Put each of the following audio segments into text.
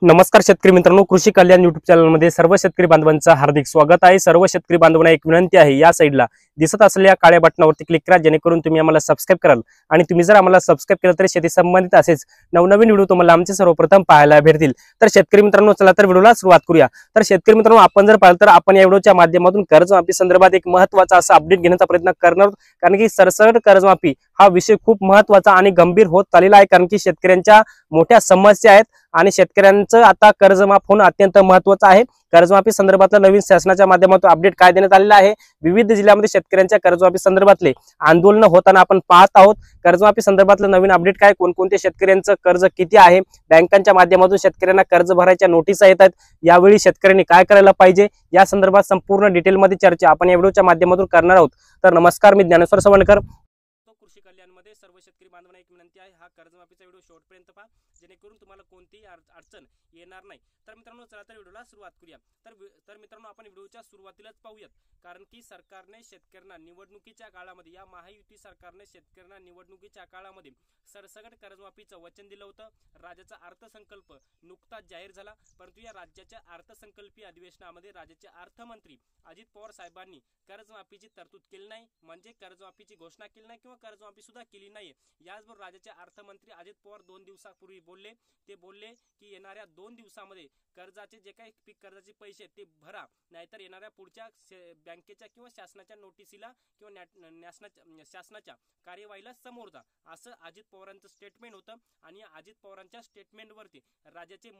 नमस्कार शेतकरी मित्रांनो, कृषी कल्याण युट्यूब चॅनलमध्ये सर्व शेतकरी बांधवांचं हार्दिक स्वागत आहे। सर्व शेतकरी बांधवांना एक विनंती आहे, या साईडला दिसत असलेल्या काळ्या बटनावरती क्लिक करा, जेणेकरून तुम्ही आम्हाला सबस्क्राइब कराल। आणि तुम्ही जर आम्हाला सबस्क्राइब केलं तर शेती संबंधित असेच नवनवीन व्हिडिओ तुम्हाला आमचे सर्वप्रथम पाहायला भेटतील। तर शेतकरी मित्रांनो, चला तर व्हिडिओला सुरुवात करूया। तर शेतकरी मित्रांनो, आपण जर पाहिलं तर आपण या व्हिडिओच्या माध्यमातून कर्जमाफी संदर्भात एक महत्त्वाचा असा अपडेट घेण्याचा प्रयत्न करणार आहोत, कारण की सरसकट कर्जमाफी हा विषय खूप महत्त्वाचा आणि गंभीर होत चाललेला आहे। कारण की शेतकऱ्यांच्या मोठ्या समस्या आहेत आणि शेतकऱ्यांचं आता कर्जमाफ होणं अत्यंत महत्त्वाचं आहे। कर्जमाफी संदर्भातलं नवीन शासनाच्या माध्यमातून अपडेट काय देण्यात आलेलं आहे, विविध जिल्ह्यामध्ये शेतकऱ्यांच्या कर्जमाफी संदर्भातले आंदोलन होताना आपण पाहत आहोत। कर्जमाफी संदर्भातलं नवीन अपडेट काय, कोणकोणते शेतकऱ्यांचं कर्ज किती आहे, बँकांच्या माध्यमातून शेतकऱ्यांना कर्ज भरायच्या नोटीस येतात, यावेळी शेतकऱ्यांनी काय करायला पाहिजे, या संदर्भात संपूर्ण डिटेलमध्ये चर्चा आपण या व्हिडिओच्या माध्यमातून करणार आहोत। तर नमस्कार, मी ज्ञानेश्वर सवणकर, कृषी कल्याणमध्ये सर्व शेतकरी बांधवांना एक विनंती आहे, हा कर्जमाफीचा व्हिडिओ शेवटपर्यंत पहा, जेणेकरून तुम्हाला कोणतीही अडचण येणार नाही। तर मित्रांनो, चला तर व्हिडिओला सुरुवात करूया। तर मित्रांनो, आपण व्हिडिओच्या सुरुवातीलाच पाहूयात, कारण की सरकारने शेतकऱ्यांना निवडणुकीच्या काळामध्ये, या महायुती सरकारने शेतकऱ्यांना निवडणुकीच्या काळामध्ये सरसकट कर्जमाफीचं वचन दिलं होतं। राज्याचा अर्थसंकल्प नुकताच जाहीर झाला, परंतु या राज्याच्या अर्थसंकल्पीय अधिवेशनामध्ये राज्याचे अर्थमंत्री अजित पवार साहेबांनी कर्जमाफीची तरतूद केली नाही, म्हणजे कर्जमाफीची घोषणा केली नाही किंवा कर्जमाफी सुद्धा केली नाही। याचबरोबर राज्याचे अर्थमंत्री अजित पवार 2 दिवसापूर्वी बोलले की येणाऱ्या 2 दिवसामध्ये कर्जाचे जे काही पीक कर्जाचे पैसे ते भरा, नाहीतर येणाऱ्या पुढच्या बँकेच्या किंवा शासनाच्या नोटिसीला किंवा शासनाच्या कार्यवाहीला समोर जा, असं अजित पवारांचं स्टेटमेंट होतं। आणि अजित पवारांच्या स्टेटमेंटवरती राज्याचे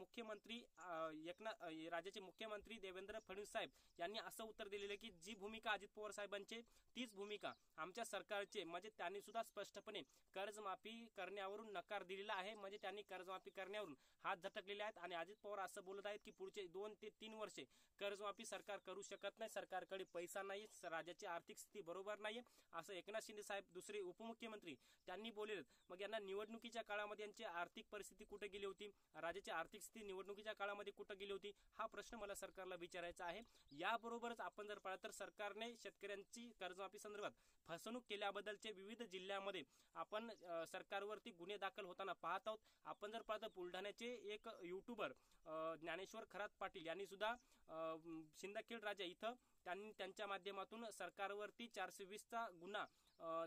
मुख्यमंत्री देवेंद्र फडणवीस साहेब यांनी असं उत्तर दिलेलं की जी भूमिका अजित पवार साहेबांची तीच भूमिका आमच्या सरकारचे, म्हणजे त्यांनी सुद्धा स्पष्टपणे कर्जमाफी करण्यावरून नकार दिलेला आहे, म्हणजे त्यांनी कर्जमाफी करण्यावरून हात झटकलेले आहेत। आणि अजित पवार असं बोलत आहेत की पुढचे 2 ते 3 वर्षे कर्जमाफी सरकार करू शकत नाही, सरकारकडे पैसा नाही, राज्याची आर्थिक स्थिती बरोबर नाही, असं एकनाथ शिंदे साहेब दुसरे उपमुख्यमंत्री त्यांनी बोलले। मग यांना निवडणुकीच्या काळामध्ये यांची आर्थिक परिस्थिती कुठे गेली होती, राज्याची आर्थिक स्थिती निवडणुकीच्या काळामध्ये कुठे गेली होती, हा प्रश्न मला सरकारला विचारायचा आहे। याबरोबरच आपण जर पाहिलं तर सरकारने शेतकऱ्यांची कर्जमाफी संदर्भात फसवणूक केल्याबद्दलचे विविध जिल्ह्यामध्ये आपण सरकारवरती गुन्हे दाखल होताना पाहत आहोत। आपण जर पाहतो बुलढाण्याचे एक युट्यूबर ज्ञानेश्वर खरात पाटील यांनी सुद्धा शिंदखेड राजा इथं त्यांच्या माध्यमातून सरकारवरती 420 चा गुन्हा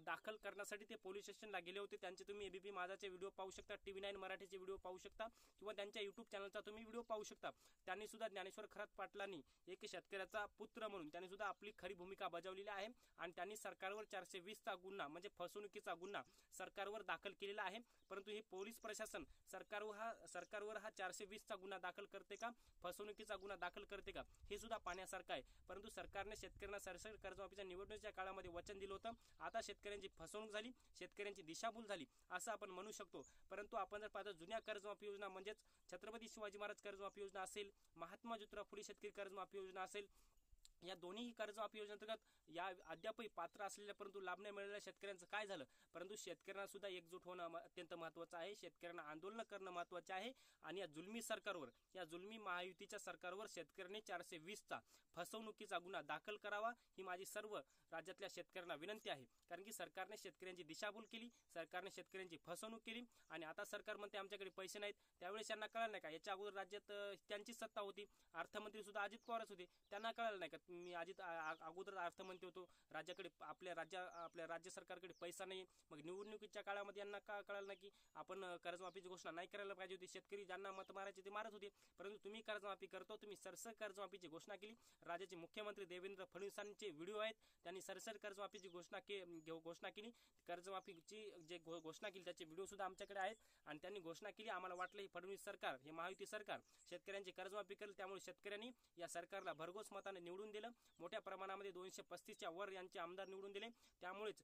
दाखल करण्यासाठी ते पोलीस स्टेशनला गेले होते। त्यांचे तुम्ही एबीपी माझाचे व्हिडिओ पाहू शकता, TV9 मराठीचे व्हिडिओ पाहू शकता, किंवा त्यांच्या युट्यूब चॅनलचा तुम्ही व्हिडिओ पाहू शकता। त्यांनी सुद्धा ज्ञानेश्वर खरात पाटलांनी एक शेतकऱ्याचा पुत्र म्हणून त्यांनी सुद्धा आपली खरी भूमिका बजावलेली आहे आणि त्यांनी सरकारवर 420 चा गुन्हा म्हणजे फसवणुकीचा गुन्हा सरकारवर दाखल केलेला आहे। परंतु हे पोलीस प्रशासन सरकारवर हा 420 चा गुन्हा दाखल करते का, फसवणुकीचा गुन्हा दाखल करते का, हे सुद्धा पाहण्यासारखं आहे। परंतु सरकारने शेतकऱ्यांना सरसकट कर्जमाफीच्या निवडणुकीच्या काळामध्ये वचन दिलं होतं, आता शेतकऱ्यांची फसवणूक झाली, शेतकऱ्यांची दिशाभूल झाली असं आपण म्हणू शकतो। परंतु आपण जर पाहतो जुन्या कर्जमाफी योजना, म्हणजेच छत्रपती शिवाजी महाराज कर्जमाफी योजना असेल, महात्मा ज्योतिराव फुले शेतकरी कर्जमाफी योजना असेल, या दोन्ही कर्जमाफी योजनेअंतर्गत या अद्यापही पात्र असलेल्या परंतु लाभ नाही मिळालेल्या शेतकऱ्यांचं काय झालं, परंतु शेतकऱ्यांना सुद्धा एकजूट होणं अत्यंत महत्त्वाचं आहे, शेतकऱ्यांना आंदोलन करणं महत्त्वाचे आहे। आणि या जुलमी सरकारवर, या जुलमी महायुतीच्या सरकारवर शेतकऱ्यांनी 420 चा फसवणुकीचा गुन्हा दाखल करावा, ही माझी सर्व राज्यातल्या शेतकऱ्यांना विनंती आहे। कारण की सरकारने शेतकऱ्यांची दिशाभूल केली, सरकारने शेतकऱ्यांची फसवणूक केली आणि आता सरकार म्हणते आमच्याकडे पैसे नाहीत। त्यावेळेस त्यांना कळलं नाही का, याच्या अगोदर राज्यात त्यांची सत्ता होती, अर्थमंत्री सुद्धा अजित पवारच होते, त्यांना कळलं नाही का मी अगोदर अर्थमंत्री होतो, राज्याकडे आपल्या राज्य सरकारकडे पैसा नाही। मग निवडणुकीच्या काळामध्ये यांना का कळलं नाही की आपण कर्जमाफीची घोषणा नाही करायला पाहिजे होती, शेतकरी ज्यांना मत मारायचे ते मारत होते, परंतु तुम्ही कर्जमाफी करतो, तुम्ही सरसकट कर्जमाफीची घोषणा केली। राज्याचे मुख्यमंत्री देवेंद्र फडणवीसांचे व्हिडिओ आहेत, त्यांनी सरसकट कर्जमाफीची घोषणा केली, कर्जमाफीची जे घोषणा केली त्याचे व्हिडिओ सुद्धा आमच्याकडे आहेत। आणि त्यांनी घोषणा केली, आम्हाला वाटलं ही फडणवीस सरकार, हे महायुती सरकार शेतकऱ्यांची कर्जमाफी करेल, त्यामुळे शेतकऱ्यांनी या सरकारला भरघोस मताने निवडून दिलं, मोठ्या प्रमाणामध्ये 235 च्या वर यांचे आमदार निवडून दिले। त्यामुळेच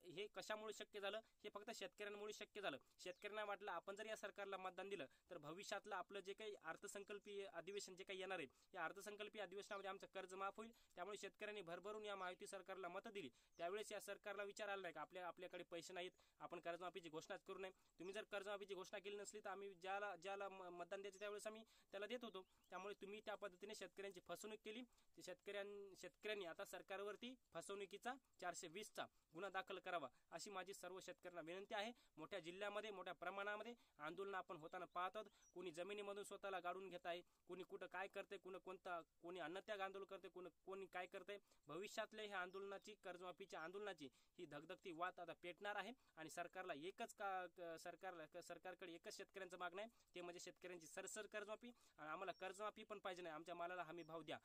हे कशामुळे शक्य झालं, हे फक्त शेतकऱ्यांमुळे शक्य झालं। शेतकऱ्यांना वाटलं आपण जर या सरकारला मतदान दिलं तर भविष्यातलं आपलं जे काही अर्थसंकल्पीय अधिवेशन जे काही येणार आहे, या अर्थसंकल्पीय अधिवेशनामध्ये आमचं कर्ज माफ होईल, त्यामुळे शेतकऱ्यांनी भरभरून या महायुती सरकारला मतं दिली। त्यावेळेस या सरकारला विचार आला नाही का आपल्याकडे पैसे नाहीत, आपण कर्जमाफीची घोषणाच करू नये, तुम्ही जर कर्जमाफीची घोषणा केली नसली तर आम्ही ज्याला मतदान द्यायचं त्यावेळेस आम्ही त्याला देत होतो। त्यामुळे तुम्ही त्या पद्धतीने शेतकऱ्यांची फसवणूक केली, शेतकऱ्यांनी आता सरकारवरती फसवणुकीचा 420चा गुन्हा दाखल करावा अशी माझी सर्व शेतकऱ्यांना विनंती आहे. मोठ्या जिल्ह्यामध्ये मोठ्या प्रमाणामध्ये आंदोलन आपण होताना पाहत आहोत. कोणी जमिनीमधून स्वतःला गाडून घेत आहे, कोणी कुठं काय करते, कोणी अन्नत्याग आंदोलन करते, कोणी काय करते. भविष्यातले ह्या आंदोलनाची, कर्जमाफीच्या आंदोलनाची ही धगधगती वाट आता पेटणार आहे. आणि सरकारला सरकारकडे एकच शेतकऱ्यांचं मागणं आहे, ते म्हणजे शेतकऱ्यांची सरसर कर्जमाफी. आणि आम्हाला कर्जमाफी पण पाहिजे नाही, आमच्या मालाला हमी भाव द्या.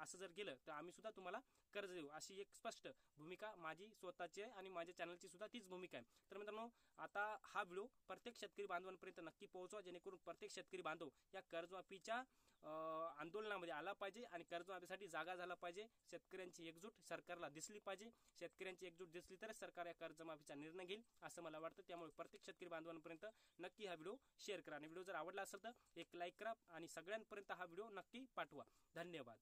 असं जर केलं तर आम्ही सुद्धा तुम्हाला कर्ज देऊ, अशी एक स्पष्ट भूमिका माझी स्वतःची आहे आणि माझ्या चॅनलची सुद्धा तीच भूमिका आहे. तर मित्रांनो, आता हा व्हिडिओ प्रत्येक शेतकरी बांधवांपर्यंत नक्की पोहोचवा, जेणेकरून प्रत्येक शेतकरी बांधव या कर्जमाफीच्या आंदोलनामध्ये आला पाहिजे आणि कर्जमाफीसाठी जागा झाला पाहिजे. शेतकऱ्यांची एकजूट सरकारला दिसली पाहिजे. शेतकऱ्यांची एकजूट दिसली तरच सरकार या कर्जमाफीचा निर्णय घेईल असं मला वाटतं. त्यामुळे प्रत्येक शेतकरी बांधवांपर्यंत नक्की हा व्हिडिओ शेअर करा आणि व्हिडिओ जर आवडला असेल तर एक लाईक करा आणि सगळ्यांपर्यंत हा व्हिडिओ नक्की पाठवा. धन्यवाद.